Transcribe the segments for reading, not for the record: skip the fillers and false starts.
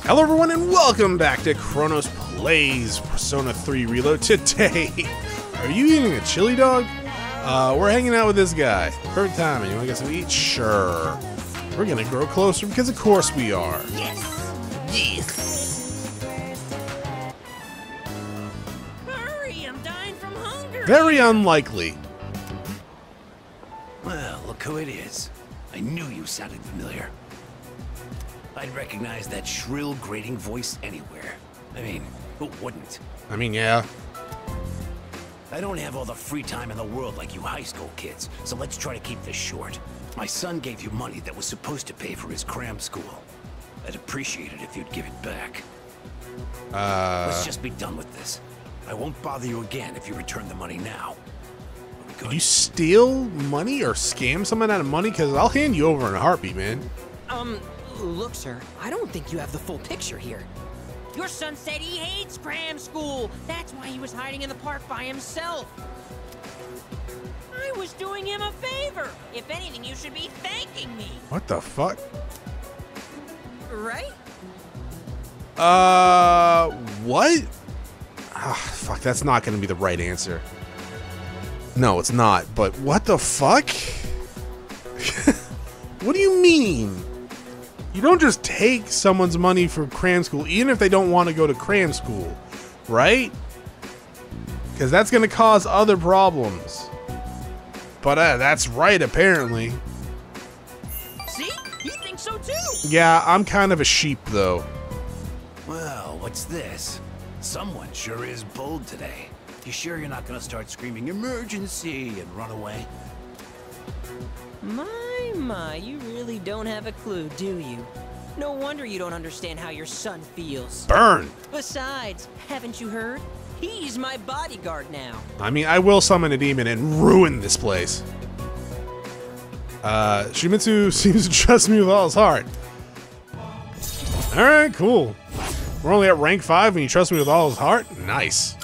Hello everyone and welcome back to Chronos Plays Persona 3 Reload. Today, are you eating a chili dog? We're hanging out with this guy. Perfect timing. You wanna get some to eat? Sure. We're gonna grow closer because of course we are. Yes! Yes! Hurry, I'm dying from hunger! Very unlikely. Well, look who it is. I knew you sounded familiar. I'd recognize that shrill, grating voice anywhere. I mean, who wouldn't? I mean, yeah. I don't have all the free time in the world like you high school kids, so let's try to keep this short. My son gave you money that was supposed to pay for his cram school. I'd appreciate it if you'd give it back. Let's just be done with this. I won't bother you again if you return the money now. Did you steal money or scam someone out of money? Because I'll hand you over in a heartbeat, man. Look, sir, I don't think you have the full picture here. Your son said he hates cram school. That's why he was hiding in the park by himself. I was doing him a favor. If anything, you should be thanking me. What the fuck? Right? What? Ah, fuck, that's not gonna be the right answer. No, it's not, but what the fuck? What do you mean? You don't just take someone's money for cram school, even if they don't want to go to cram school, right? Because that's going to cause other problems. But that's right, apparently. See? He thinks so too. Yeah, I'm kind of a sheep, though. Well, what's this? Someone sure is bold today. You sure you're not gonna start screaming emergency and run away? My, you really don't have a clue, do you? No wonder you don't understand how your son feels. Burn! Besides, haven't you heard? He's my bodyguard now. I mean, I will summon a demon and ruin this place. Shimitsu seems to trust me with all his heart. Alright, cool. We're only at rank 5 and you trust me with all his heart? Nice.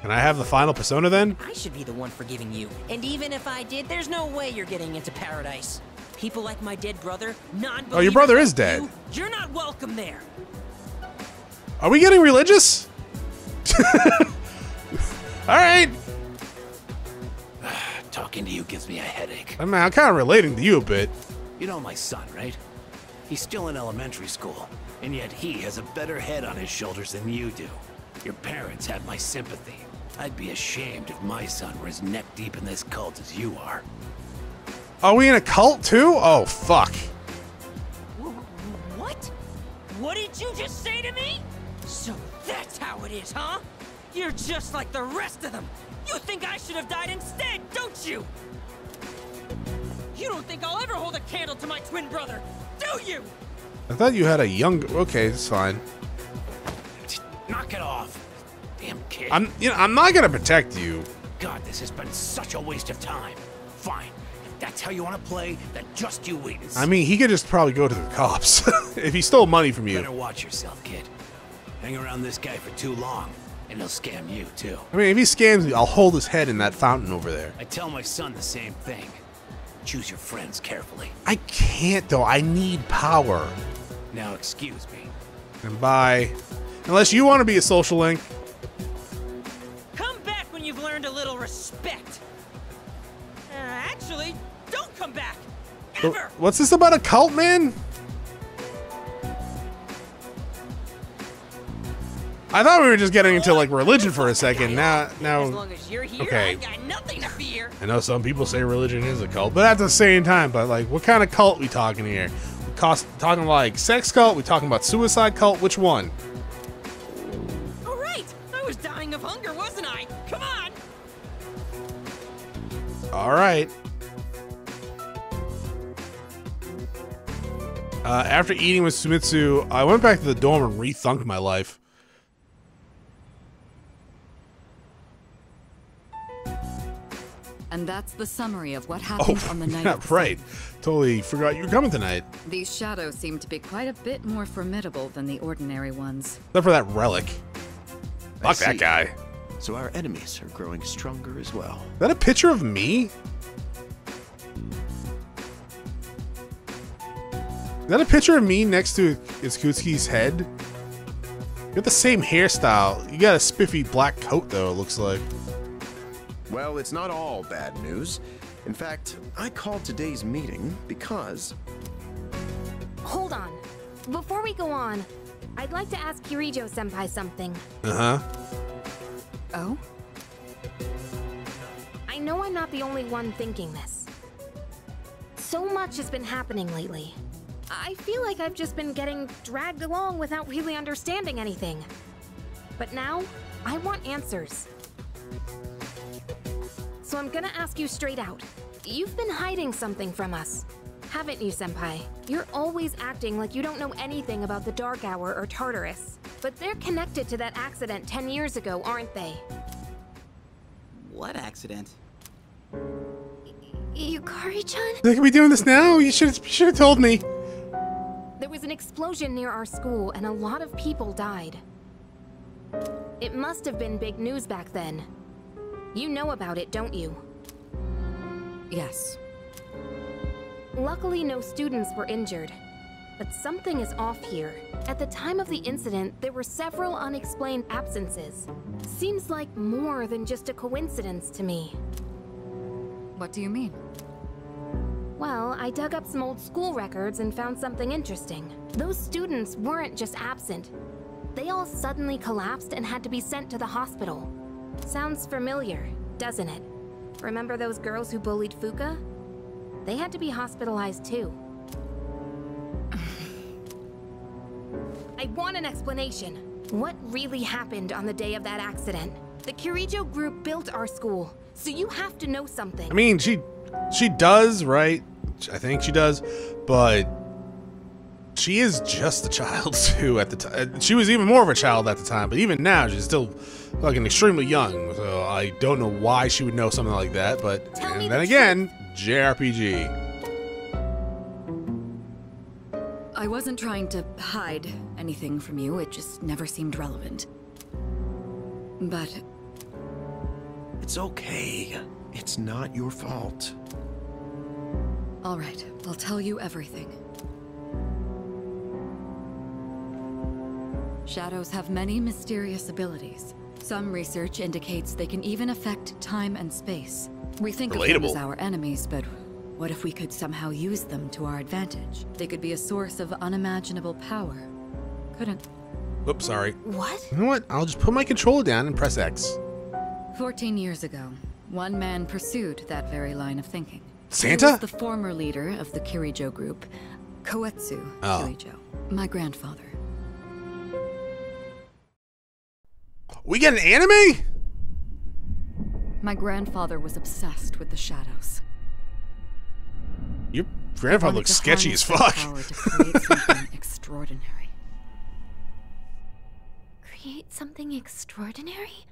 Can I have the final persona then? I should be the one forgiving you. And even if I did, there's no way you're getting into paradise. People like my dead brother, non-believers. Oh, your brother like is dead. You're not welcome there. Are we getting religious? Alright. Talking to you gives me a headache. I mean, I'm kind of relating to you a bit. You know my son, right? He's still in elementary school, and yet he has a better head on his shoulders than you do. Your parents have my sympathy. I'd be ashamed if my son were as neck deep in this cult as you are. Are we in a cult too? Oh, fuck. What? What did you just say to me? So that's how it is, huh? You're just like the rest of them. You think I should have died instead, don't you? You don't think I'll ever hold a candle to my twin brother, do you? I thought you had a young... Okay, it's fine. Knock it off. Damn kid. I'm not gonna protect you. God, this has been such a waste of time. Fine. If that's how you want to play, then just you wait and see. I mean, he could just probably go to the cops if he stole money from you. Better watch yourself, kid. Hang around this guy for too long, and he'll scam you, too. I mean, if he scams me, I'll hold his head in that fountain over there. I tell my son the same thing. Choose your friends carefully. I can't, though. I need power. Now, excuse me. And bye. Unless you want to be a social link. Come back when you've learned a little respect. Actually, don't come back. Ever. What's this about a cult, man? I thought we were just getting into like religion for a second. Now, As long as you're here, okay. I got nothing to fear. I know some people say religion is a cult, but at the same time, but like, what kind of cult we talking here? We talking like sex cult? We talking about suicide cult? Which one? All right, I was dying of hunger, wasn't I? Come on. All right. After eating with Sumitsu, I went back to the dorm and rethunked my life. And that's the summary of what happened on the night yeah, of the right. Totally forgot you were coming tonight. These shadows seem to be quite a bit more formidable than the ordinary ones. Except for that relic. Fuck that see. guy. So our enemies are growing stronger as well. Is that a picture of me? that a picture of me next to Iskutski's head? You got the same hairstyle. You got a spiffy black coat, though, it looks like. Well, it's not all bad news. In fact, I called today's meeting because... Hold on. Before we go on, I'd like to ask Kirijo-senpai something. Uh-huh. Oh? I know I'm not the only one thinking this. So much has been happening lately. I feel like I've just been getting dragged along without really understanding anything. But now, I want answers. So I'm gonna ask you straight out. You've been hiding something from us, haven't you, Senpai? You're always acting like you don't know anything about the Dark Hour or Tartarus. But they're connected to that accident 10 years ago, aren't they? What accident? Yukari-chan? They can be doing this now? You should have told me. There was an explosion near our school and a lot of people died. It must have been big news back then. You know about it, don't you? Yes. Luckily, no students were injured. But something is off here. At the time of the incident, there were several unexplained absences. Seems like more than just a coincidence to me. What do you mean? Well, I dug up some old school records and found something interesting. Those students weren't just absent. They all suddenly collapsed and had to be sent to the hospital. Sounds familiar, doesn't it? Remember those girls who bullied Fuka? They had to be hospitalized too. I want an explanation. What really happened on the day of that accident? The Kirijo group built our school, so you have to know something. I mean, she does, right? I think she does, but she is just a child too at the time. She was even more of a child at the time, but even now she's still fucking extremely young. So I don't know why she would know something like that, but and then again, JRPG. I wasn't trying to hide anything from you, it just never seemed relevant. But... It's okay. It's not your fault. all right, I'll tell you everything. Shadows have many mysterious abilities. Some research indicates they can even affect time and space. We think of them as our enemies, but what if we could somehow use them to our advantage? They could be a source of unimaginable power. Couldn't. Oops, sorry. What? You know what? I'll just put my controller down and press X. 14 years ago, one man pursued that very line of thinking. Santa? He was the former leader of the Kirijo group, Koetsu Kirijo, my grandfather. We get an anime? My grandfather was obsessed with the shadows. Your grandfather looks sketchy as fuck. Power to create something extraordinary. Create something extraordinary?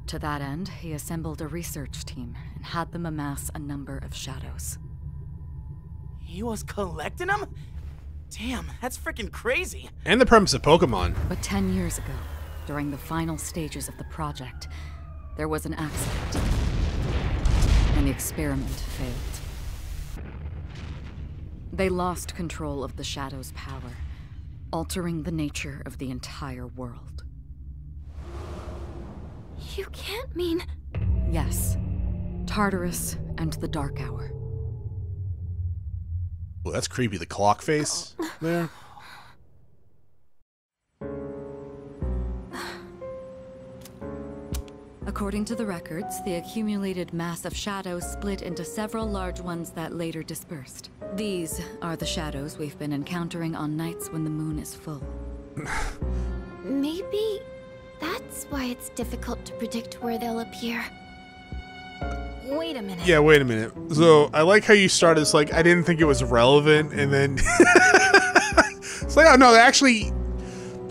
To that end, he assembled a research team and had them amass a number of shadows. He was collecting them? Damn, that's freaking crazy. And the premise of Pokemon. But 10 years ago, during the final stages of the project, there was an accident, and the experiment failed. They lost control of the Shadow's power, altering the nature of the entire world. You can't mean... Yes. Tartarus and the Dark Hour. Well, that's creepy. The clock face there. According to the records, the accumulated mass of shadows split into several large ones that later dispersed. These are the shadows we've been encountering on nights when the moon is full. Maybe that's why it's difficult to predict where they'll appear. Wait a minute. Yeah, wait a minute. So, I like how you started this like, I didn't think it was relevant, and then... it's like, oh no, actually...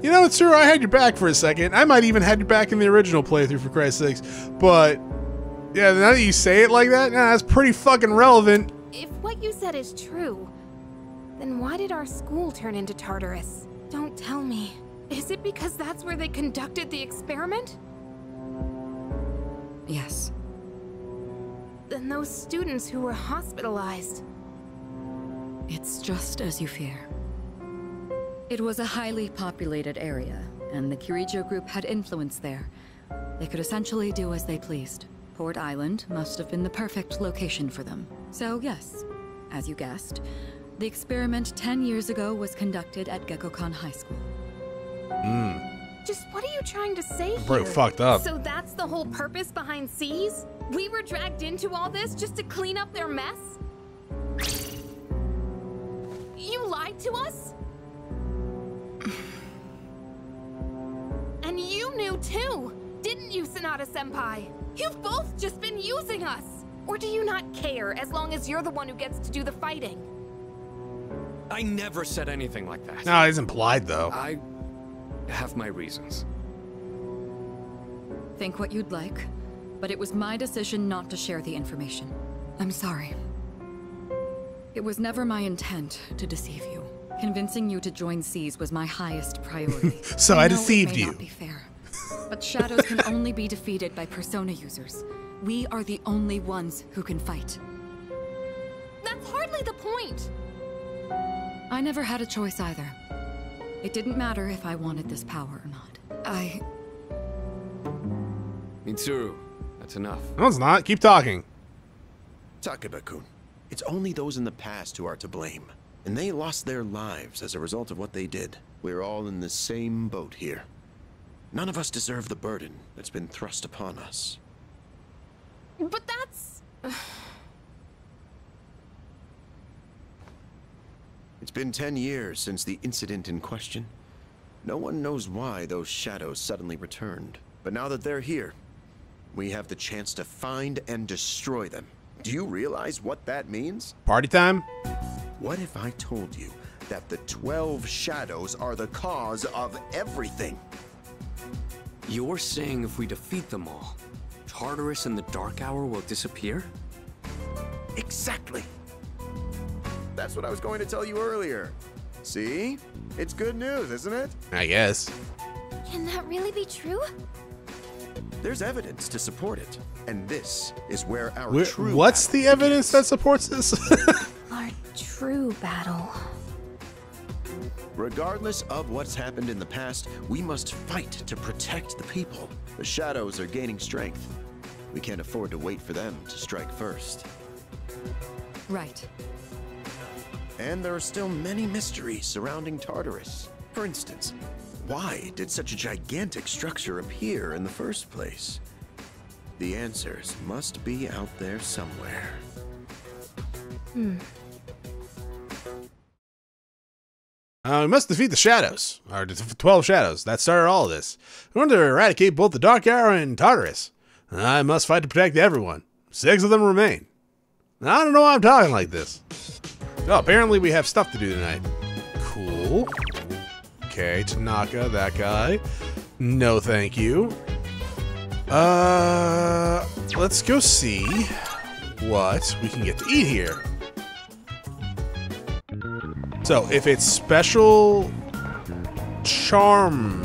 You know, it's true, I had your back for a second. I might even had your back in the original playthrough, for Christ's sakes. But, yeah, now that you say it like that, nah, that's pretty fucking relevant. If what you said is true, then why did our school turn into Tartarus? Don't tell me. Is it because that's where they conducted the experiment? Yes. Then those students who were hospitalized... It's just as you fear. It was a highly populated area, and the Kirijo group had influence there. They could essentially do as they pleased. Port Island must have been the perfect location for them. So yes, as you guessed, the experiment 10 years ago was conducted at Gekkokan High School. Just what are you trying to say here? Bro, fucked up. So that's the whole purpose behind C's? We were dragged into all this just to clean up their mess? You lied to us? And you knew too, didn't you, Sanada-senpai? You've both just been using us! Or do you not care as long as you're the one who gets to do the fighting? I never said anything like that. No, it's implied though. I have my reasons. Think what you'd like, but it was my decision not to share the information. I'm sorry. It was never my intent to deceive you. Convincing you to join C's was my highest priority. So I know deceived it may you. Not be fair, but shadows can only be defeated by persona users. We are the only ones who can fight. That's hardly the point! I never had a choice either. It didn't matter if I wanted this power or not. Mitsuru, that's enough. No, it's not. Keep talking. Takeba-kun, it's only those in the past who are to blame. And they lost their lives as a result of what they did. We're all in the same boat here. None of us deserve the burden that's been thrust upon us. But that's... It's been 10 years since the incident in question. No one knows why those shadows suddenly returned. But now that they're here, we have the chance to find and destroy them. Do you realize what that means? Party time? What if I told you that the 12 shadows are the cause of everything? You're saying if we defeat them all, Tartarus and the Dark Hour will disappear? Exactly. That's what I was going to tell you earlier. See? It's good news, isn't it? I guess. Can that really be true? There's evidence to support it. And this is where our true What's battle the evidence that begins. supports this? Our true battle. Regardless of what's happened in the past, we must fight to protect the people. The shadows are gaining strength. We can't afford to wait for them to strike first. Right. And there are still many mysteries surrounding Tartarus. For instance, why did such a gigantic structure appear in the first place? The answers must be out there somewhere. We must defeat the shadows, or the 12 shadows that started all of this. We want to eradicate both the Dark Hour and Tartarus. I must fight to protect everyone. 6 of them remain. I don't know why I'm talking like this. Oh, apparently we have stuff to do tonight. Cool. Okay, Tanaka, that guy. No, thank you. Let's go see what we can get to eat here. So, if it's special charm...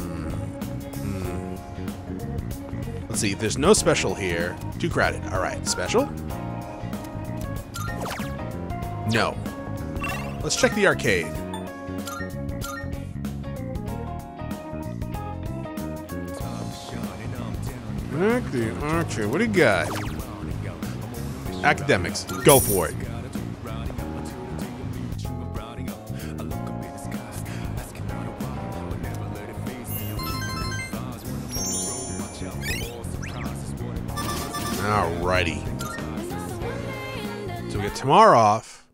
Let's see, there's no special here. Too crowded. Alright, special? No. Let's check the arcade. The archer. What do you got? Academics. Go for it. Alrighty. So we get tomorrow off.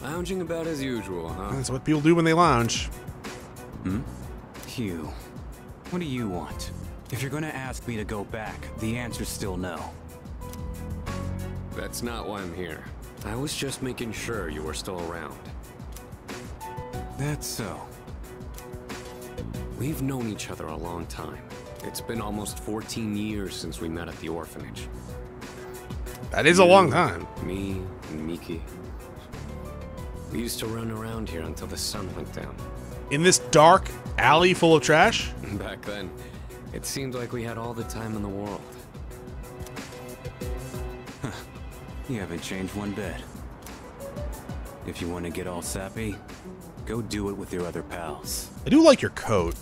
Lounging about as usual, huh? That's what people do when they lounge. Hugh, what do you want? If you're gonna ask me to go back, the answer's still no. That's not why I'm here. I was just making sure you were still around. That's so. We've known each other a long time. It's been almost 14 years since we met at the orphanage. That is a long time. Me and Miki. We used to run around here until the sun went down. In this dark alley full of trash? Back then, it seemed like we had all the time in the world. Huh. You haven't changed one bit. If you want to get all sappy, go do it with your other pals. I do like your coat.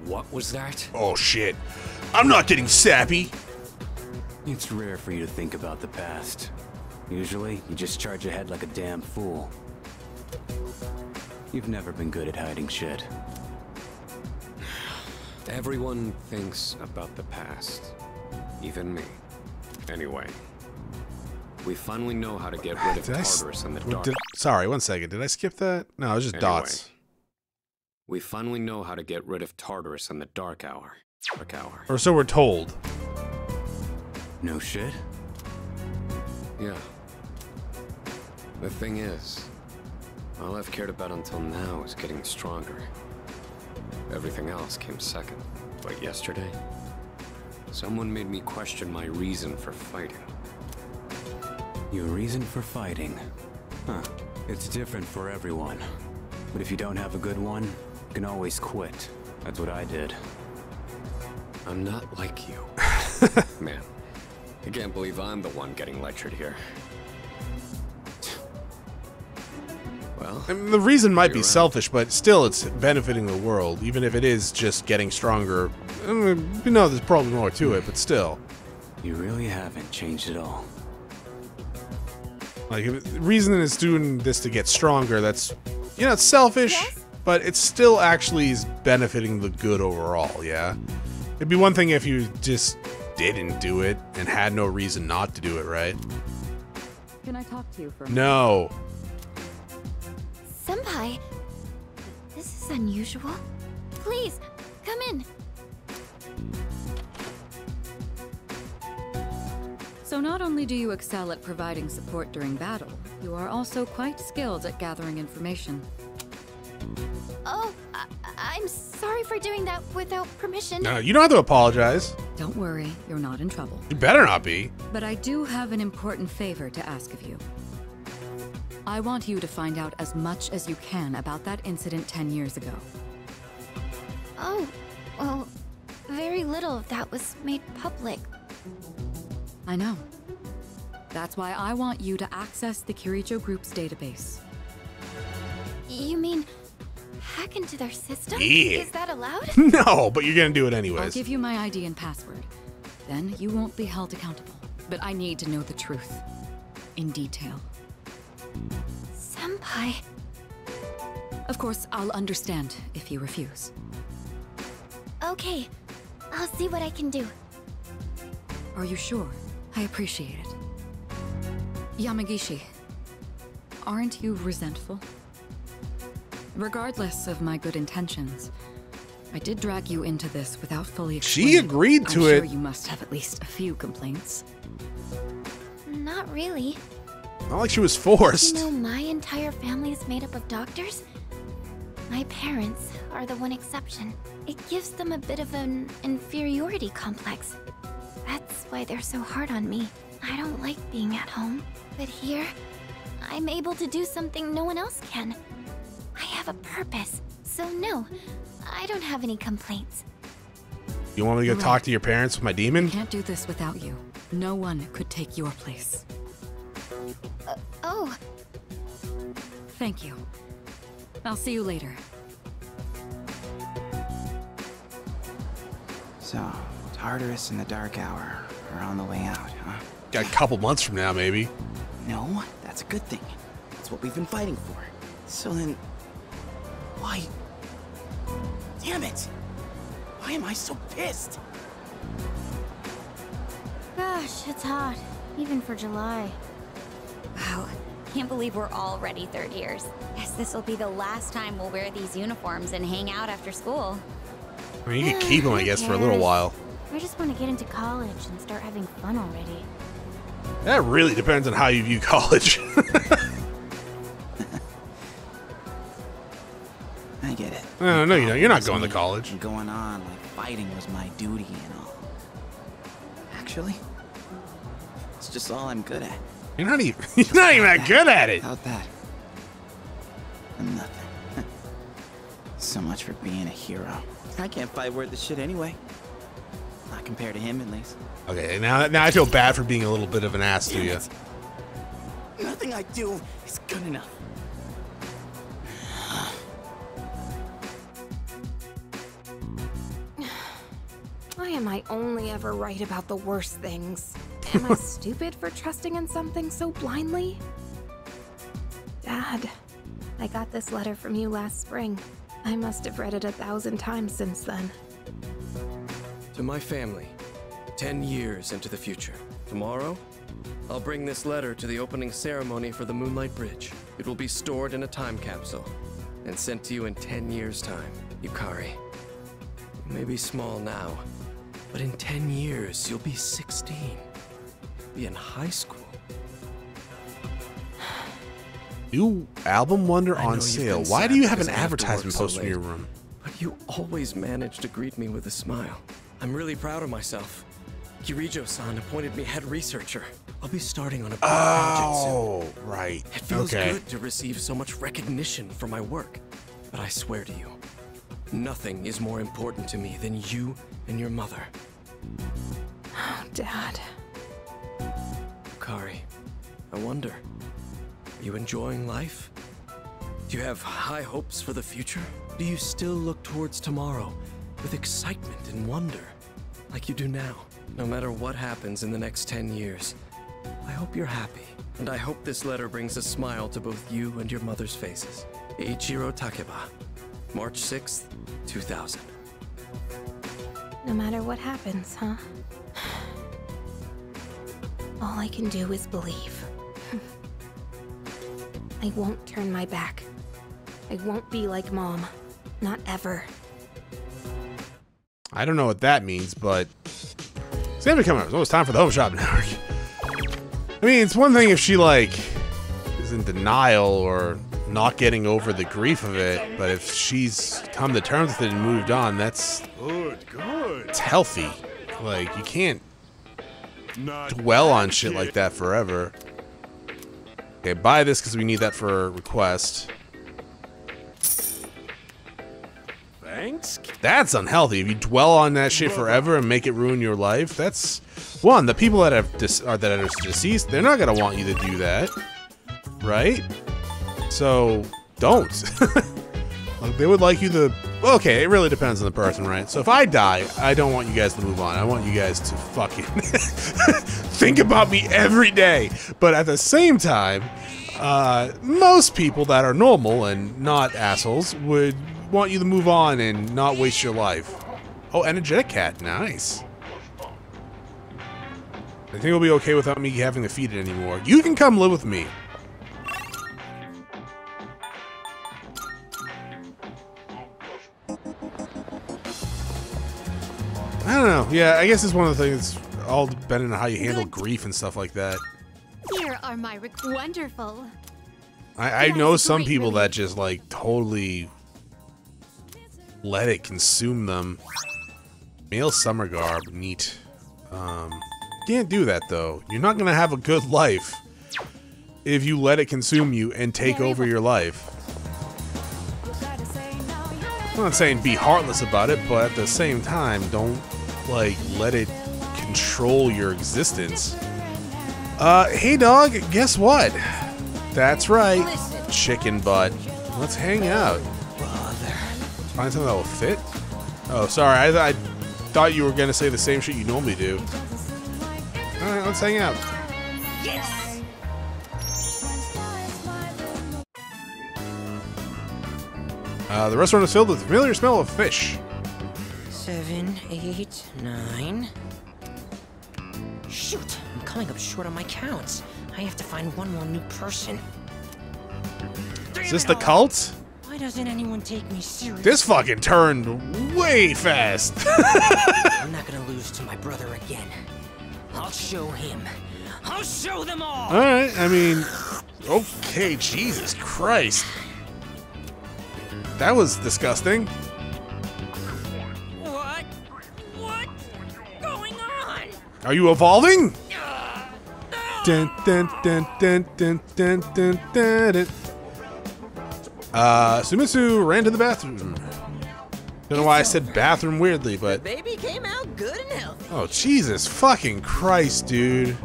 What was that? Oh shit. I'm not getting sappy. It's rare for you to think about the past. Usually, you just charge ahead like a damn fool. You've never been good at hiding shit. Everyone thinks about the past. Even me. Anyway. We finally know how to get rid of Tartarus in the dark. Sorry, 1 second. Did I skip that? No, it was just dots. We finally know how to get rid of Tartarus in the dark hour. Or so we're told. No shit? Yeah. The thing is, all I've cared about until now is getting stronger. Everything else came second. But yesterday, someone made me question my reason for fighting. Your reason for fighting? Huh. It's different for everyone. But if you don't have a good one, you can always quit. That's what I did. I'm not like you. Man, I can't believe I'm the one getting lectured here. Well, I mean, the reason might be selfish, but still it's benefiting the world, even if it is just getting stronger. I mean, we know there's probably more to it, but still. You really haven't changed at all. Like, if the reason is doing this to get stronger, that's, you know, it's selfish, yes, but it still actually is benefiting the good overall, yeah? It'd be one thing if you just didn't do it and had no reason not to do it, right? Can I talk to you for a minute? No. Senpai, this is unusual. Please, come in. So not only do you excel at providing support during battle, you are also quite skilled at gathering information. Oh, I'm sorry for doing that without permission. No, you don't have to apologize. Don't worry, you're not in trouble. You better not be. But I do have an important favor to ask of you. I want you to find out as much as you can about that incident 10 years ago. Oh, well, very little of that was made public. I know. That's why I want you to access the Kirijo Group's database. You mean hack into their system? Yeah. Is that allowed? No, but you're gonna do it anyways. I'll give you my ID and password. Then you won't be held accountable. But I need to know the truth. In detail. Senpai. Of course, I'll understand if you refuse. Okay. I'll see what I can do. Are you sure? I appreciate it. Yamagishi, aren't you resentful? Regardless of my good intentions, I did drag you into this without fully explaining. She agreed to it. I'm sure you must have at least a few complaints. Not really. Not like she was forced. You know, my entire family is made up of doctors. My parents are the one exception. It gives them a bit of an inferiority complex. That's why they're so hard on me. I don't like being at home. But here, I'm able to do something no one else can. I have a purpose. So no, I don't have any complaints. You want me to go talk to your parents with my demon? I can't do this without you. No one could take your place. Oh. Thank you. I'll see you later. So, Tartarus and the Dark Hour are on the way out, huh? Got a couple months from now, maybe. No, that's a good thing. That's what we've been fighting for. So then, why? Damn it! Why am I so pissed? Gosh, it's hot. Even for July. Wow, can't believe we're already third years. Guess this will be the last time we'll wear these uniforms and hang out after school. I mean, you can keep them, I guess, for a little while. I just want to get into college and start having fun already. That really depends on how you view college. I get it. No, you know, you're not going to college. And going on like fighting was my duty and all. Actually, it's just all I'm good at. You're not even that good at it. Without that, I'm nothing. much for being a hero. I can't fight worth the shit anyway. Not compared to him, at least. Okay, now I feel bad for being a little bit of an ass to you. Nothing I do is good enough. Why am I only ever right about the worst things? Am I stupid for trusting in something so blindly? Dad, I got this letter from you last spring. I must have read it 1,000 times since then. To my family, 10 years into the future. Tomorrow, I'll bring this letter to the opening ceremony for the Moonlight Bridge. It will be stored in a time capsule and sent to you in 10 years' time. Yukari, you may be small now, but in 10 years, you'll be 16. Be in high school. New album Wonder on sale. Why do you have an advertisement poster in your room? But you always manage to greet me with a smile. I'm really proud of myself. Kirijo-san appointed me head researcher. I'll be starting on a big project soon. Oh, right. It feels good to receive so much recognition for my work. But I swear to you, nothing is more important to me than you and your mother. Oh, Dad. Yukari, I wonder, are you enjoying life? Do you have high hopes for the future? Do you still look towards tomorrow with excitement and wonder, like you do now? No matter what happens in the next 10 years, I hope you're happy. And I hope this letter brings a smile to both you and your mother's faces. Eiichiro Takeba, March 6th, 2000. No matter what happens, huh? All I can do is believe. I won't turn my back. I won't be like Mom. Not ever. I don't know what that means, but it's gonna be coming up. It's almost time for the Home Shopping Network. I mean, it's one thing if she, like, is in denial or not getting over the grief of it, but if she's come to terms with it and moved on, that's good. It's healthy. Like, you can't dwell on shit like that forever. Okay, buy this because we need that for a request. Thanks. That's unhealthy. If you dwell on that shit forever and make it ruin your life, that's one. The people that are deceased, they're not gonna want you to do that, right? So don't. Like, they would like you to. Okay, it really depends on the person, right? So if I die, I don't want you guys to move on. I want you guys to fucking think about me every day. But at the same time, most people that are normal and not assholes would want you to move on and not waste your life. Oh, energetic cat, nice. I think it'll be okay without me having to feed it anymore. You can come live with me. I don't know. Yeah, I guess it's one of the things, all depending on how you handle grief and stuff like that. Here are my wonderful. I know some people that just, like, totally let it consume them. Male summer garb, neat. Can't do that, though. You're not gonna have a good life if you let it consume you and take over your life. I'm not saying be heartless about it, but at the same time, don't, like, let it control your existence. Hey dog, guess what? That's right, chicken butt. Let's hang out. Find something that will fit? Oh, sorry, I thought you were gonna say the same shit you normally do. Alright, let's hang out. Yes! The restaurant is filled with the familiar smell of fish. 7, 8, 9. Shoot, I'm coming up short on my counts. I have to find one more new person. Is this the cult? Why doesn't anyone take me seriously? This fucking turned way fast. I'm not gonna lose to my brother again. I'll show him. I'll show them all! Alright, I mean, okay, Jesus Christ. That was disgusting. What? What's going on? Are you evolving? No! Dun, dun, dun, dun, dun, dun, dun, dun, dun. Sumitsu ran to the bathroom. Don't know why I said bathroom weirdly, but... Baby came out good and healthy. Oh, Jesus fucking Christ, dude.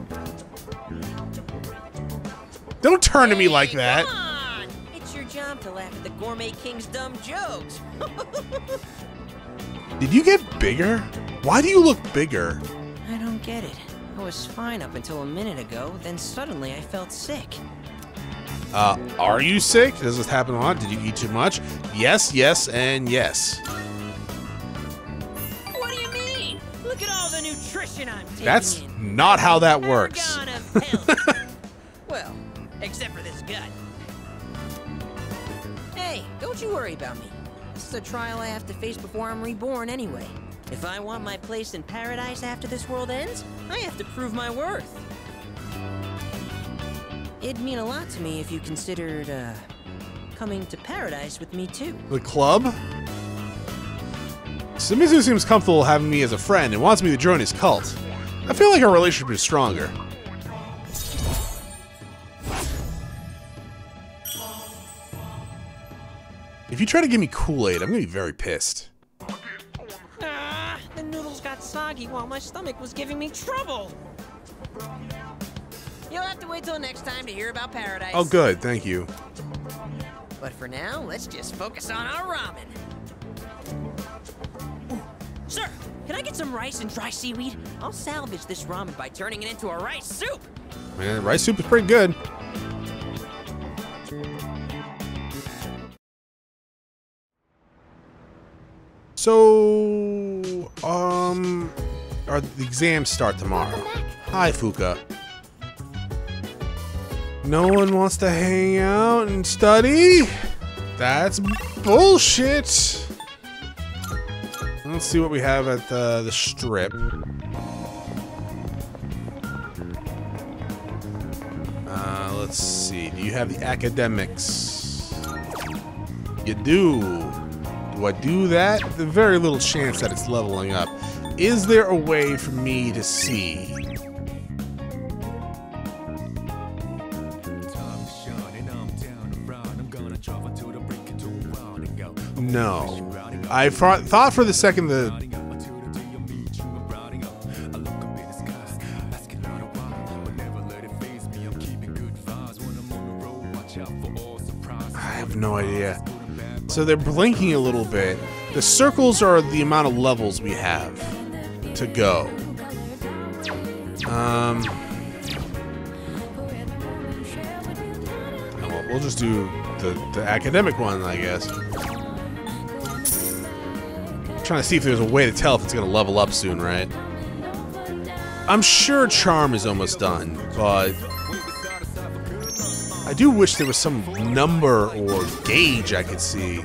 Don't turn to me like that. Come on! It's your job to laugh at the Gourmet King's dumb jokes. Did you get bigger? Why do you look bigger? I don't get it. I was fine up until a minute ago, then suddenly I felt sick. Are you sick? Does this happen a lot? Did you eat too much? Yes, yes, and yes. What do you mean? Look at all the nutrition I'm taking That's in. not how that works. Paragon of health. Well, except for this gut. Hey, don't you worry about me. This is a trial I have to face before I'm reborn anyway. If I want my place in paradise after this world ends, I have to prove my worth. It'd mean a lot to me if you considered, coming to paradise with me too. The club? Shimizu seems comfortable having me as a friend and wants me to join his cult. I feel like our relationship is stronger. If you try to give me Kool-Aid, I'm gonna be very pissed. Ah, the noodles got soggy while my stomach was giving me trouble. You'll have to wait till next time to hear about paradise. Oh, good, thank you. But for now, let's just focus on our ramen. Ooh, sir, can I get some rice and dry seaweed? I'll salvage this ramen by turning it into a rice soup. Man, rice soup is pretty good. So, the exams start tomorrow. Hi, Fuka. No one wants to hang out and study? That's bullshit. Let's see what we have at the strip. Let's see. Do you have the academics? You do. Do I do that? There's very little chance that it's leveling up. Is there a way for me to see? No. I thought for the second I have no idea. So they're blinking a little bit. The circles are the amount of levels we have to go. Oh, well, we'll just do the academic one, I guess. Trying to see if there's a way to tell if it's gonna level up soon, right? I'm sure Charm is almost done, but I do wish there was some number or gauge I could see.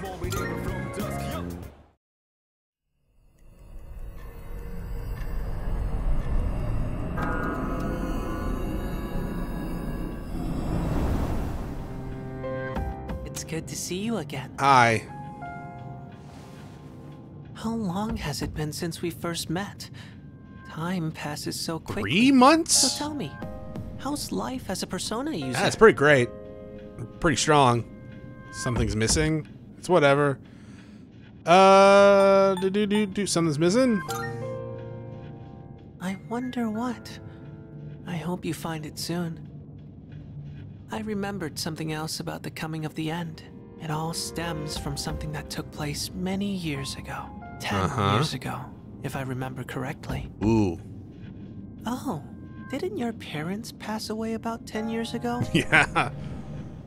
It's good to see you again. Hi. How long has it been since we first met? Time passes so quickly. 3 months? So tell me, how's life as a Persona user? Yeah, it's pretty great. Pretty strong. Something's missing. It's whatever. Something's missing? I wonder what. I hope you find it soon. I remembered something else about the coming of the end. It all stems from something that took place many years ago. 10 years ago, if I remember correctly. Ooh. Oh, didn't your parents pass away about 10 years ago? Yeah.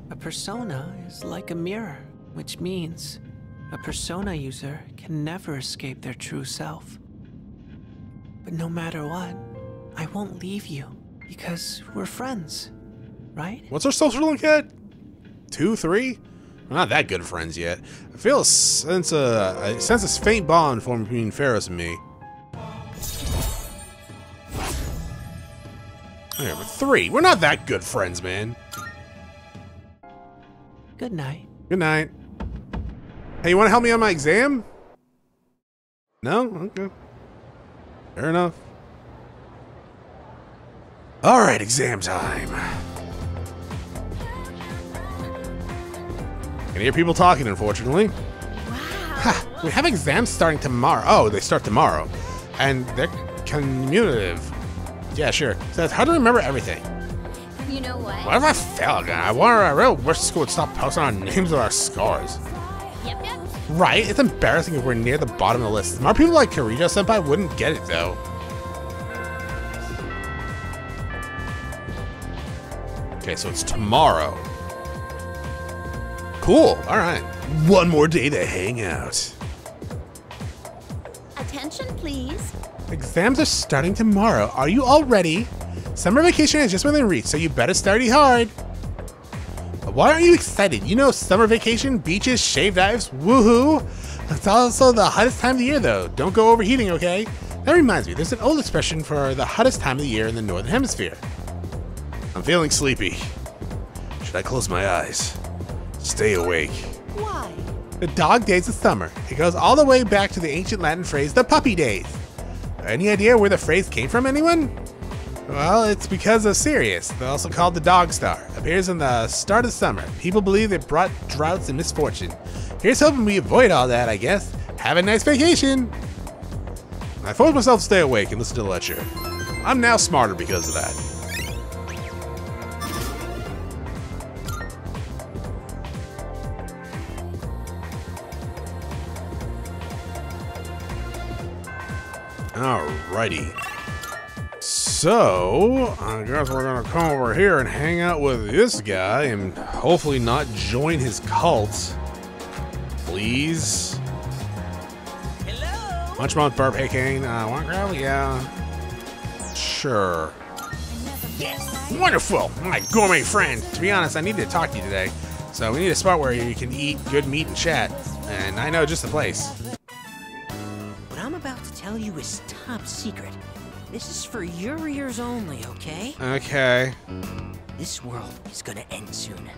A persona is like a mirror, which means a persona user can never escape their true self. But no matter what, I won't leave you because we're friends, right? What's our social link at? 2, 3? We're not that good friends yet. I feel a sense this faint bond forming between Ferris and me. Okay, but 3. We're not that good friends, man. Good night. Good night. Hey, you want to help me on my exam? No? Okay. Fair enough. Alright, exam time. Can hear people talking, unfortunately. Wow. We have exams starting tomorrow. Oh, they start tomorrow. And they're cumulative. Yeah, sure. Says, how to remember everything. You know what? What if I fail again? I really wish school would stop posting our names with our scores. Yep. Right? It's embarrassing if we're near the bottom of the list. Smart people like Kirijo-senpai wouldn't get it, though. Okay, so it's tomorrow. Cool. All right. One more day to hang out. Attention, please. Exams are starting tomorrow. Are you all ready? Summer vacation is just within reach, so you better study hard. Why aren't you excited? You know, summer vacation, beaches, shave dives, woohoo! It's also the hottest time of the year, though. Don't go overheating, okay? That reminds me, there's an old expression for the hottest time of the year in the Northern Hemisphere. I'm feeling sleepy. Should I close my eyes? Stay awake. Why? The dog days of summer. It goes all the way back to the ancient Latin phrase, the puppy days. Any idea where the phrase came from, anyone? Well, it's because of Sirius, also called the dog star. Appears in the start of summer. People believe it brought droughts and misfortune. Here's hoping we avoid all that, I guess. Have a nice vacation. I forced myself to stay awake and listen to the lecture. I'm now smarter because of that. Alrighty. So, I guess we're gonna come over here and hang out with this guy and hopefully not join his cult. Please. Hello? Munchmouth burp, hey Kane. One girl? Yeah. Sure. Yes. Wonderful! My gourmet friend. To be honest, I need to talk to you today. So we need a spot where you can eat good meat and chat. And I know just the place. What I'm about to tell you is top secret. This is for your ears only, okay? Okay. This world is gonna end soon.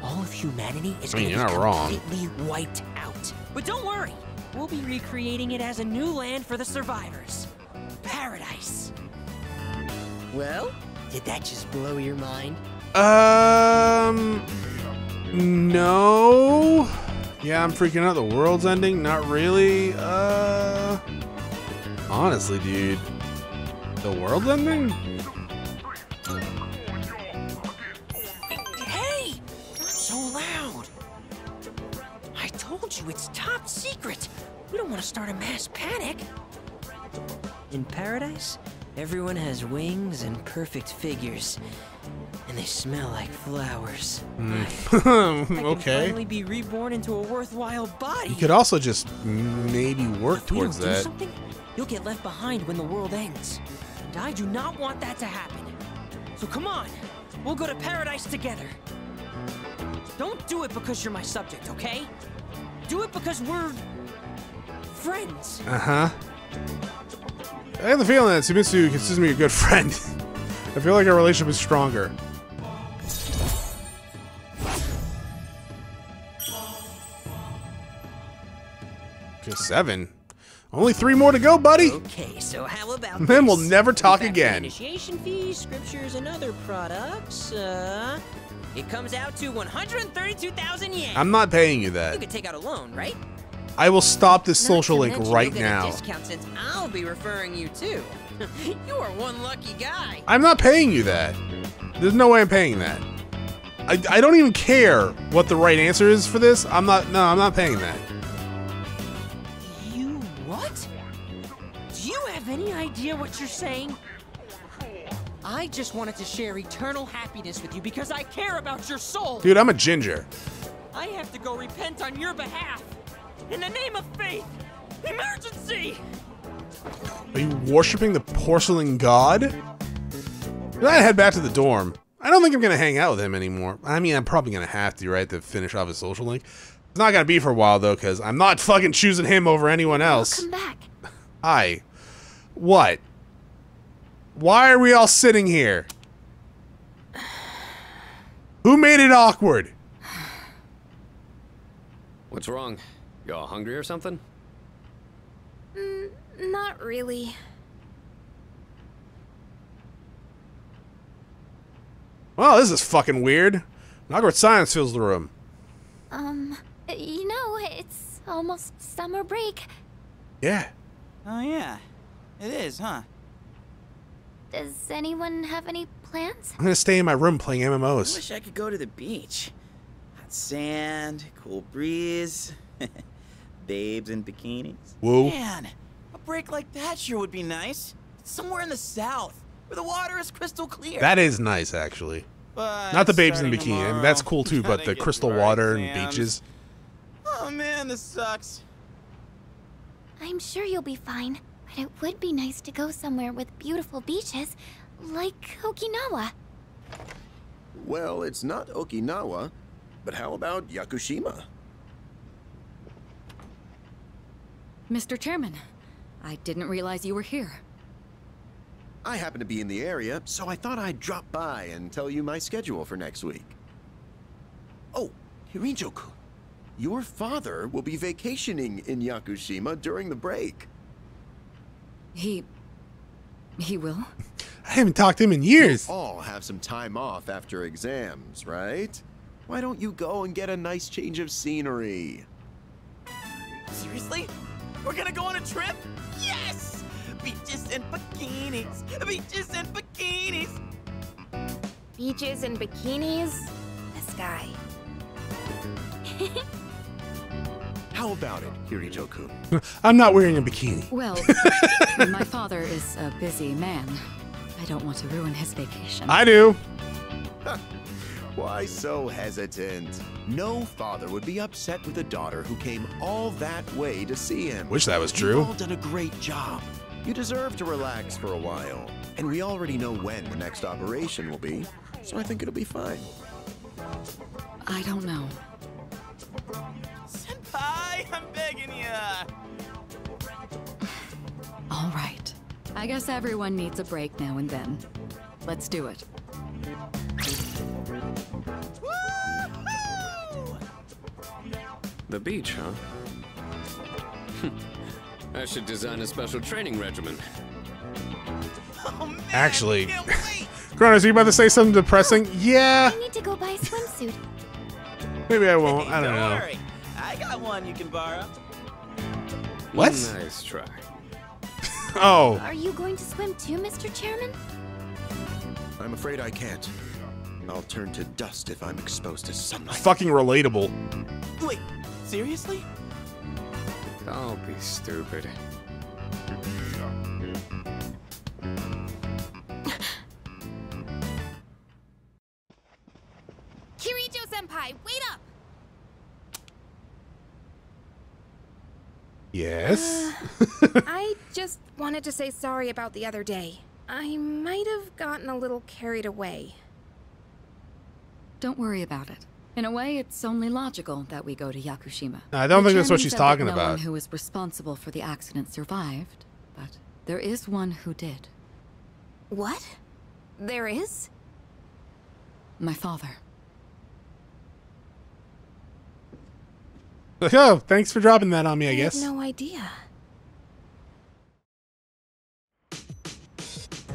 All of humanity is you're gonna not be wrong. completely wiped out. But don't worry, we'll be recreating it as a new land for the survivors. Paradise. Well, did that just blow your mind? No. Yeah, I'm freaking out. The world's ending? Not really. Honestly, dude. The world's ending? Hey! Not so loud! I told you it's top secret! We don't want to start a mass panic! In paradise, everyone has wings and perfect figures. And they smell like flowers. I can Okay. finally be reborn into a worthwhile body! You could also just maybe work If we towards don't do that. something, you'll get left behind when the world ends. And I do not want that to happen. So come on, we'll go to paradise together. Don't do it because you're my subject, okay? Do it because we're friends. Uh-huh. I have the feeling that Sumitsu considers me a good friend. I feel like our relationship is stronger. Okay, 7. Only 3 more to go, buddy. Okay, so how about Then we'll this? never talk Factor again. Initiation fees, scriptures, and other products. It comes out to 132,000 yen. I'm not paying you You that. could take out a loan, right? I will stop this Not social to link mention right you'll get a now. discount since I'll be referring you too. You are one lucky guy. I'm not paying you that. There's no way I'm paying that. I don't even care what the right answer is for this. I'm not paying that. You what? Do you have any idea what you're saying? I just wanted to share eternal happiness with you because I care about your soul. Dude, I'm a ginger. I have to go repent on your behalf. In the name of faith. Emergency! Are you worshiping the porcelain god? I head back to the dorm. I don't think I'm gonna hang out with him anymore. I mean, I'm probably gonna have to, right, to finish off his social link. It's not gonna be for a while though, because I'm not fucking choosing him over anyone else. Come back. Hi. What? Why are we all sitting here? Who made it awkward? What's wrong? You all hungry or something? Not really. Well, this is fucking weird. An awkward silence fills the room. You know, it's... almost summer break. Yeah. Oh yeah, it is, huh? Does anyone have any plans? I'm gonna stay in my room playing I MMOs. wish I could go to the beach. Hot sand, cool breeze, babes in bikinis. Whoa. Man, a break like that sure would be nice. Somewhere in the south, where the water is crystal clear. That is nice, actually. But Not the babes in starting bikini. I mean, tomorrow, that's cool too, but gotta the get crystal through our water and exams. beaches. Oh man, this sucks. I'm sure you'll be fine, but it would be nice to go somewhere with beautiful beaches, like Okinawa. Well, it's not Okinawa, but how about Yakushima? Mr. Chairman, I didn't realize you were here. I happen to be in the area, so I thought I'd drop by and tell you my schedule for next week. Oh, Hirijo-kun, your father will be vacationing in Yakushima during the break. He will? I haven't talked to him in years. All have some time off after exams, right? Why don't you go and get a nice change of scenery? Seriously? We're gonna go on a trip? Yes! Beaches and bikinis! Beaches and bikinis! Beaches and bikinis? This guy. How about it, Hirijo-kun? I'm not wearing a bikini. Well, my father is a busy man. I don't want to ruin his vacation. I do. Why so hesitant? No father would be upset with a daughter who came all that way to see him. Wish that was You've true. all done a great job. You deserve to relax for a while. And we already know when the next operation will be, so I think it'll be fine. I don't know. Senpai, I'm begging ya! All right. I guess everyone needs a break now and then. Let's do it. Woo-hoo! The beach, huh? I should design a special training regimen. Oh, man, Actually, can't wait. Chronos, are you about to say something depressing? Yeah. I need to go buy a swimsuit. Maybe I won't. I don't Don't know. worry. I got one you can borrow. What? Nice try. Oh. Are you going to swim too, Mr. Chairman? I'm afraid I can't. I'll turn to dust if I'm exposed to sunlight. Fucking relatable. Wait, seriously? Don't be stupid. Kirijo-senpai, wait up! Yes. I just wanted to say sorry about the other day. I might have gotten a little carried away. Don't worry about it. In a way, it's only logical that we go to Yakushima. I don't The think that's what chairman she's said talking that no one about. who was responsible for the accident survived, but there is one who did. What? There is? My father. Oh, thanks for dropping that on me, I I guess. had no idea.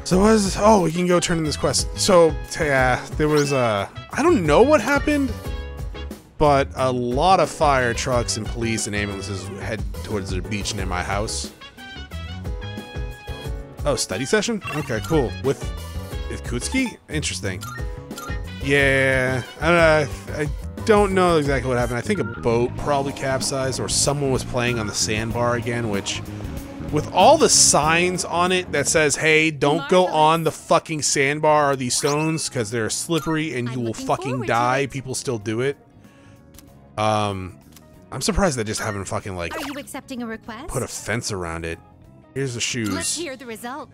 So we can go turn in this quest. So yeah, there was I don't know what happened, but a lot of fire trucks and police and ambulances head towards the beach near my house. Oh, study session? Okay, cool. With Kutsuki? Interesting. Yeah, I don't know exactly what happened. I think a boat probably capsized or someone was playing on the sandbar again, which with all the signs on it that says, hey, don't go on the fucking sandbar or these stones because they're slippery and you will fucking die, people still do it. I'm surprised they just haven't fucking like Are you accepting a request? put a fence around it. Here's the Let's shoes. hear the results.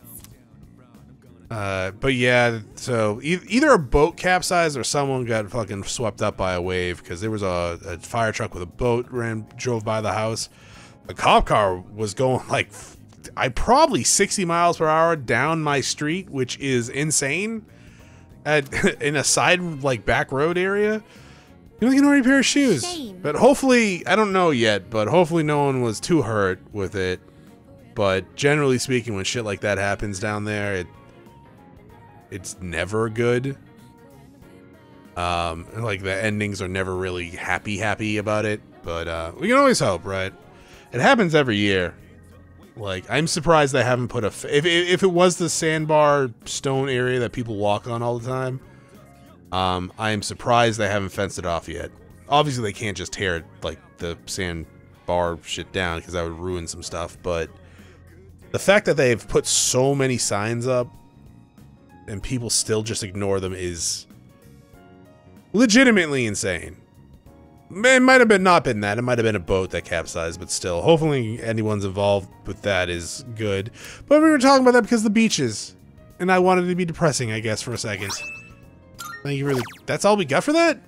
But yeah, so either a boat capsized or someone got fucking swept up by a wave because there was a fire truck with a boat drove by the house. A cop car was going like probably 60 miles per hour down my street, which is insane. In a side like back road area. You only can wear a pair of shoes. Shame. But hopefully, I don't know yet, but hopefully no one was too hurt with it. But generally speaking, when shit like that happens down there, it's never good. Like the endings are never really happy about it. But we can always hope, right? It happens every year. Like, I'm surprised they haven't put if it was the sandbar stone area that people walk on all the time, I am surprised they haven't fenced it off yet. Obviously, they can't just tear, like, the sandbar shit down because that would ruin some stuff, but the fact that they've put so many signs up and people still just ignore them is legitimately insane. It might have not been that. It might have been a boat that capsized, but still, hopefully anyone's involved with that is good. But we were talking about that because of the beaches, and I wanted it to be depressing, I guess, for a second. Thank you really. That's all we got for that?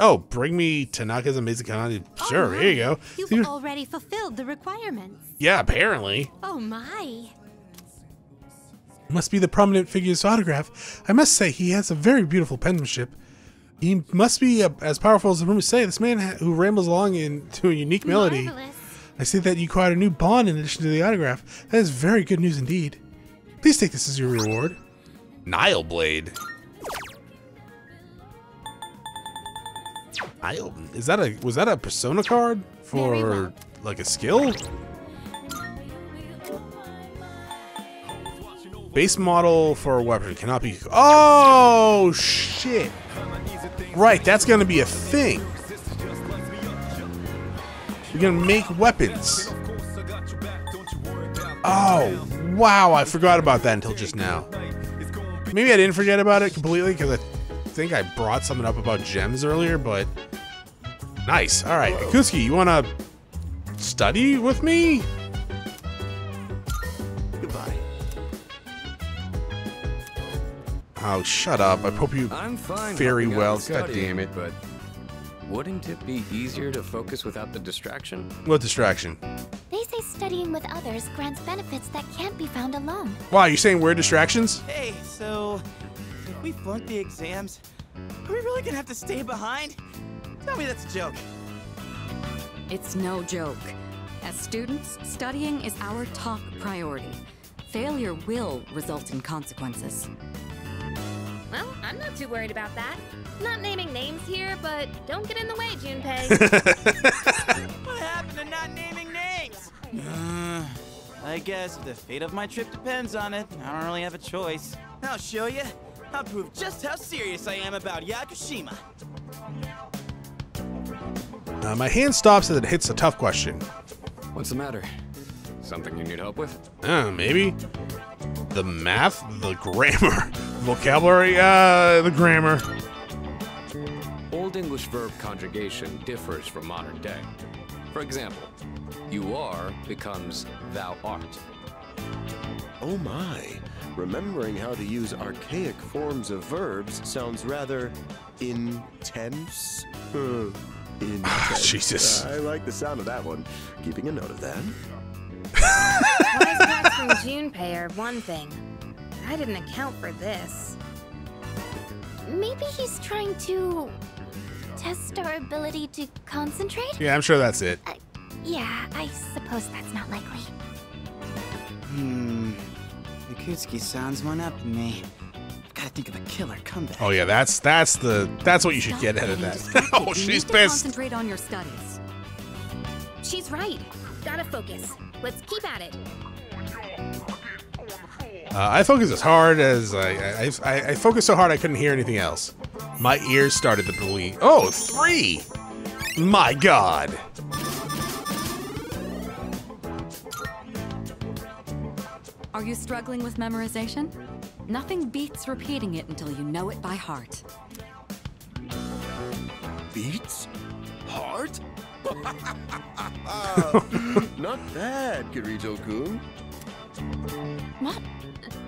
Oh, bring me Tanaka's amazing commodity. Sure, here you go. You've already fulfilled the requirements. Yeah, apparently. Oh my. Must be the prominent figure's autograph. I must say, he has a very beautiful penmanship. He must be as powerful as the rumors say. This man who rambles along into a unique melody. Marvelous. I see that you acquired a new bond in addition to the autograph. That is very good news indeed. Please take this as your reward. Nile Blade. Was that a persona card for like a skill? Base model for a weapon cannot be. Oh shit! Right, that's gonna be a thing. We're gonna make weapons. Oh wow! I forgot about that until just now. Maybe I didn't forget about it completely because I think I brought something up about gems earlier, but nice. All right, Kuski, you wanna study with me? Goodbye. Oh, shut up! I hope you I'm fine very helping out well. with God studying, damn it! But wouldn't it be easier to focus without the distraction? What distraction? They say studying with others grants benefits that can't be found alone. Wow, you saying we're distractions? Hey, so if we flunk the exams, are we really gonna have to stay behind? Tell me that's a joke. It's no joke. As students, studying is our top priority. Failure will result in consequences. Well, I'm not too worried about that. Not naming names here, but don't get in the way, Junpei. What happened to not naming names? I guess if the fate of my trip depends on it, I don't really have a choice. I'll show you. I'll prove just how serious I am about Yakushima. My hand stops as it hits a tough question. What's the matter? Something you need help with? Maybe. The math? The grammar? Vocabulary? The grammar. Old English verb conjugation differs from modern day. For example, you are becomes thou art. Oh my. Remembering how to use archaic forms of verbs sounds rather intense. Intense. Jesus. I like the sound of that one. Keeping a note of that. Wise words from Junpei are one thing. I didn't account for this. Maybe he's trying to test our ability to concentrate? Yeah, I'm sure that's it. Yeah, I suppose that's not likely. Yakutsuki sounds one up to me. I've gotta think of a killer comeback. Oh yeah, that's what you should get out of that. Oh, You she's need to pissed. concentrate on your studies. She's right. Gotta focus. Let's keep at it. I focus as hard as I focused so hard I couldn't hear anything else. My ears started to bleed. Oh, 3! My God. Are you struggling with memorization? Nothing beats repeating it until you know it by heart. Beats? Heart? Not bad, Kirito-kun. What?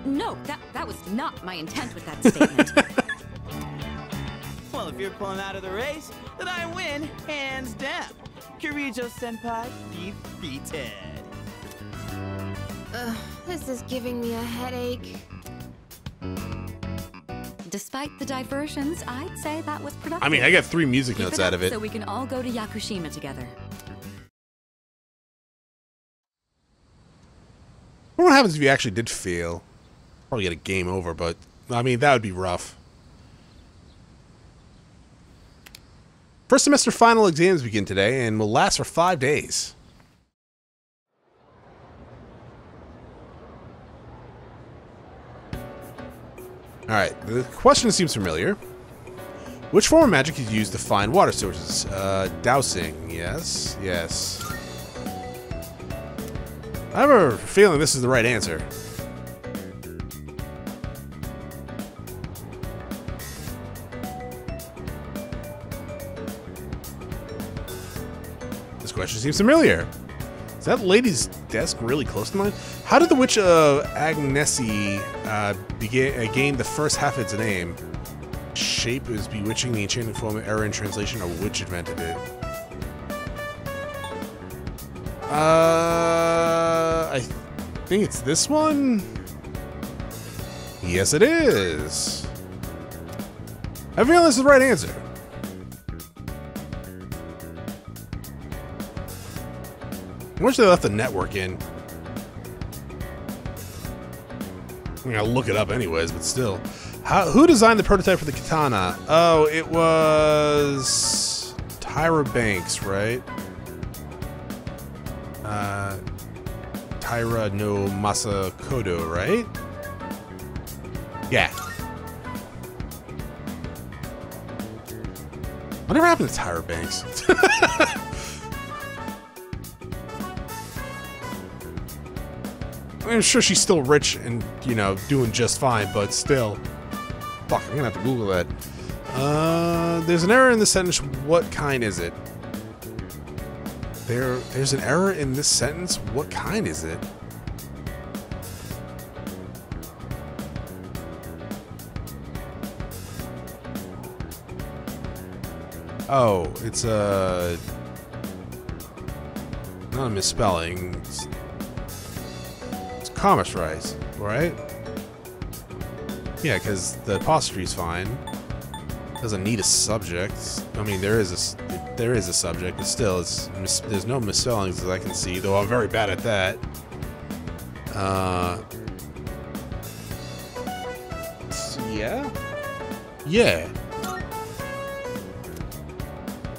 No, that was not my intent with that statement. Well, if you're pulling out of the race, then I win, hands down. Kirijo-senpai defeated. This is giving me a headache. Despite the diversions, I'd say that was productive. I mean, I got 3 music Keep notes it out up of it. so we can all go to Yakushima together. I wonder what happens if you actually did fail. Probably get a game over, but I mean that would be rough. First semester final exams begin today and will last for 5 days. Alright, the question seems familiar. Which form of magic is used to find water sources? Dowsing. Yes, yes. I have a feeling this is the right answer. This question seems familiar. Is that lady's desk really close to mine? How did the witch of Agnesi gain the first half of its name? Shape is bewitching, the enchanted form of error in translation, a witch invented it. I think it's this one? Yes, it is. I feel this is the right answer. I wish they left the network in. I'm gonna look it up anyways, but still. Who designed the prototype for the katana? Oh, it was Tyra Banks, right? Tyra no Masakodo, right? Yeah. Whatever happened to Tyra Banks? I'm sure she's still rich and, you know, doing just fine, but still. Fuck, I'm gonna have to Google that. There's an error in this sentence. What kind is it? There's an error in this sentence? What kind is it? Oh, it's not a misspelling. It's commerce rights, right? Yeah, because the apostrophe is fine. Doesn't need a subject. I mean, there is a subject, but still, there's no misspellings as I can see. Though I'm very bad at that. Yeah. Yeah.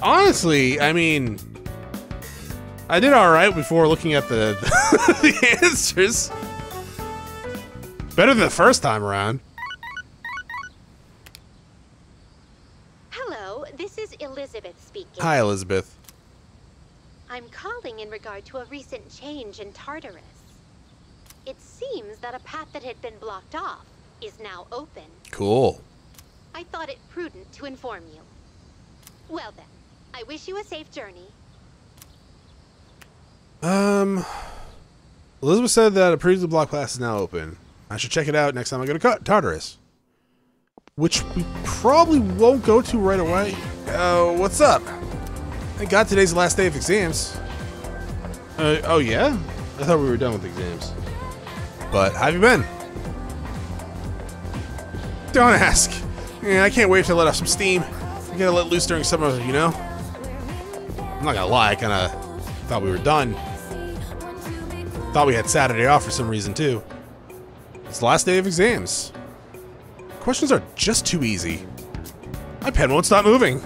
Honestly, I mean, I did all right before looking at the the answers. Better than the first time around. This is Elizabeth speaking. Hi, Elizabeth. I'm calling in regard to a recent change in Tartarus. It seems that a path that had been blocked off is now open. Cool. I thought it prudent to inform you. Well then, I wish you a safe journey. Elizabeth said that a previously blocked path is now open. I should check it out next time I go to Tartarus. Which we probably won't go to right away. What's up? Thank God today's the last day of exams. Oh yeah? I thought we were done with exams. But how have you been? Don't ask. Yeah, I can't wait to let off some steam. I gotta let loose during summer, you know? I'm not gonna lie, I kinda thought we were done. Thought we had Saturday off for some reason too. It's the last day of exams. Questions are just too easy. My pen won't stop moving.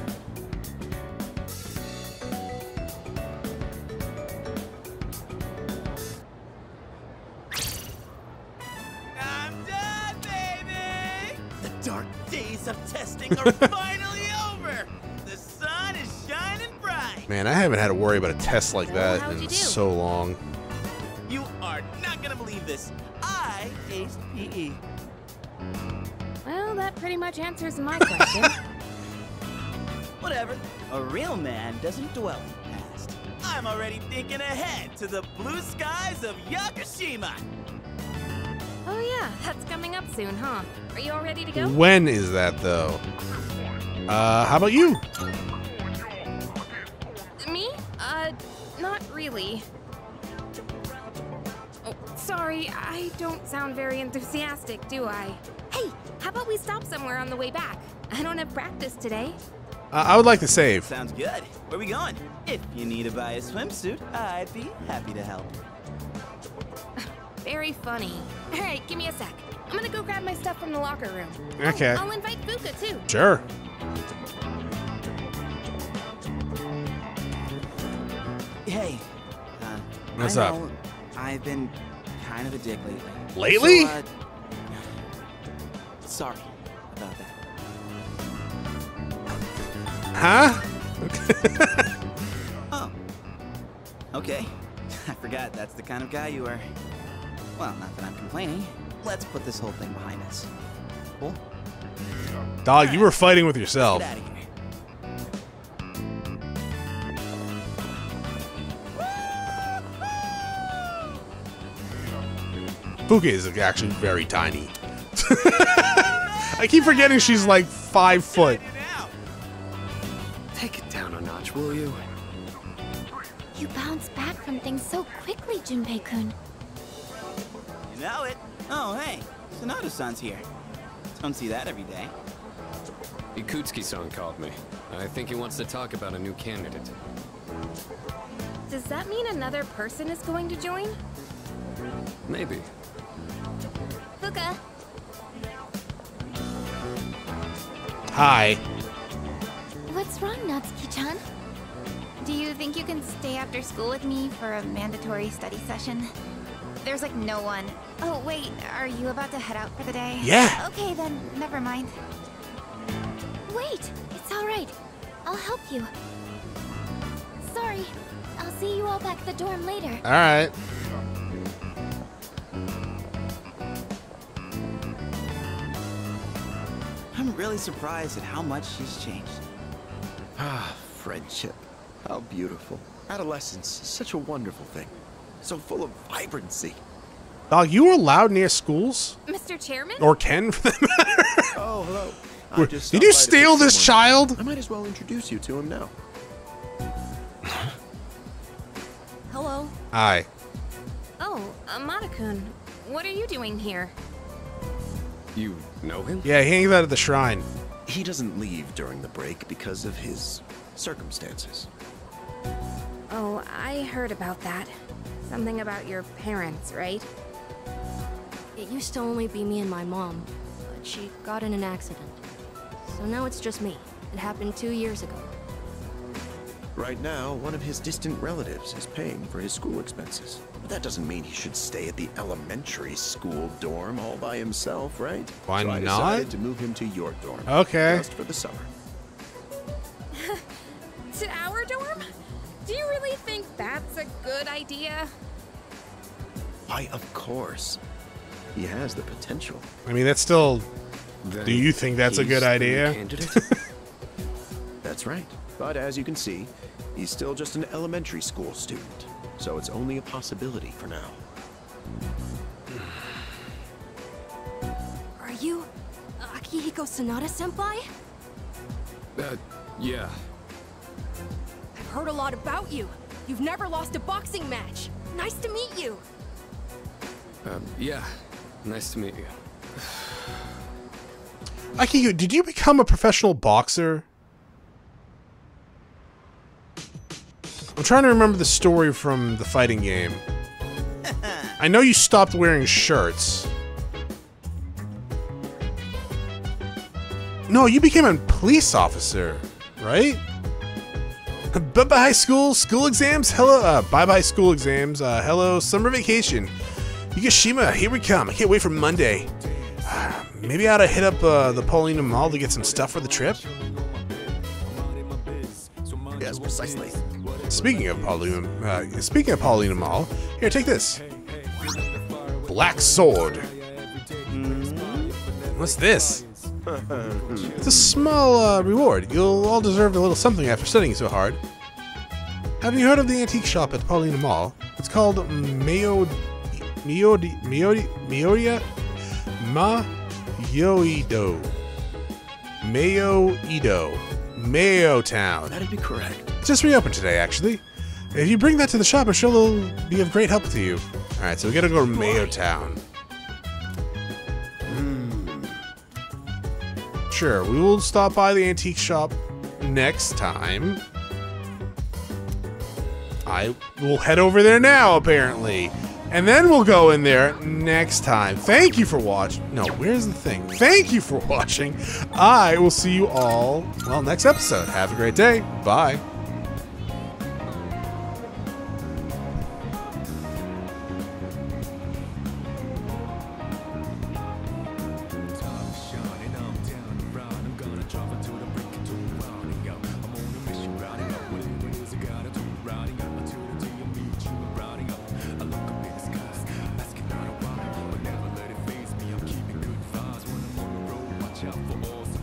I'm done, baby! The dark days of testing are finally over! The sun is shining bright! Man, I haven't had to worry about a test like that in so long. You are not gonna believe this. I aced PE. Well, that pretty much answers my question. Whatever. A real man doesn't dwell in the past. I'm already thinking ahead to the blue skies of Yakushima. Oh yeah, that's coming up soon, huh? Are you all ready to go? When is that, though? How about you? Me? Not really. Oh, sorry, I don't sound very enthusiastic, do I? Hey, how about we stop somewhere on the way back? I don't have practice today. I would like to save. Sounds good. Where we going? If you need to buy a swimsuit, I'd be happy to help. Very funny. All right, give me a sec. I'm gonna go grab my stuff from the locker room. Okay. Oh, I'll invite Fuka too. Sure. Hey. What's I up? know I've been kind of a dick lately. Lately? So, sorry about that. Huh? Oh. Okay. I forgot that's the kind of guy you are. Well, not that I'm complaining. Let's put this whole thing behind us. Cool? Dog, you were fighting with yourself. Get out of here. Fuke is actually very tiny. I keep forgetting she's like 5 foot. Take it down a notch, will you? You bounce back from things so quickly, Junpei-kun. You know it. Oh, hey. Sonata-san's here. Don't see that every day. Ikutsuki-san called me. I think he wants to talk about a new candidate. Does that mean another person is going to join? Maybe. Fuka, Hi. what's wrong, Natsuki-chan? Do you think you can stay after school with me for a mandatory study session? There's like no one. Oh, wait, are you about to head out for the day? Yeah. Okay, then, never mind. Wait, it's all right. I'll help you. Sorry, I'll see you all back at the dorm later. All right. I'm really surprised at how much she's changed. Ah, friendship. How beautiful. Adolescence is such a wonderful thing. So full of vibrancy. Dog, you were allowed near schools? Mr. Chairman? Or Ken, for that matter? Oh, hello. Did you steal this child? I might as well introduce you to him now. Hello. Hi. Oh, Amada-kun. What are you doing here? You know him? Yeah, he hangs out at the shrine. He doesn't leave during the break because of his circumstances. Oh, I heard about that. Something about your parents, right? It used to only be me and my mom, but she got in an accident. So now it's just me. It happened 2 years ago. Right now, one of his distant relatives is paying for his school expenses. But that doesn't mean he should stay at the elementary school dorm all by himself, right? Why so I not? decided to move him to your dorm. Okay. Just for the summer. To our dorm? Do you really think that's a good idea? Why, of course. He has the potential. I mean, that's still... Then Do you think that's a good he's the new idea? candidate? That's right. But as you can see, he's still just an elementary school student. So it's only a possibility for now. Are you Akihiko Sanada-senpai? Yeah. I've heard a lot about you. You've never lost a boxing match. Nice to meet you. Yeah. Nice to meet you. Akihiko, did you become a professional boxer? I'm trying to remember the story from the fighting game. I know you stopped wearing shirts. No, you became a police officer, right? Bye-bye school exams, hello, bye-bye school exams, hello summer vacation. Yukishima, here we come. I can't wait for Monday. Maybe I ought to hit up the Paulina Mall to get some stuff for the trip. Yes, precisely. Speaking of Paulina Mall, here, take this. Black sword. What's this? It's a small reward. You'll all deserve a little something after studying so hard. Have you heard of the antique shop at Paulina Mall? It's called Mayoido. Mayo Town. That'd be correct. It's just reopened today, actually. If you bring that to the shop, I'm sure it'll be of great help to you. Alright, so we gotta go to Mayo Town. Sure, we will stop by the antique shop next time. I will head over there now, apparently. And then we'll go in there next time. Thank you for watching. No, where's the thing? Thank you for watching. I will see you all, well, next episode. Have a great day. Bye. Watch out for all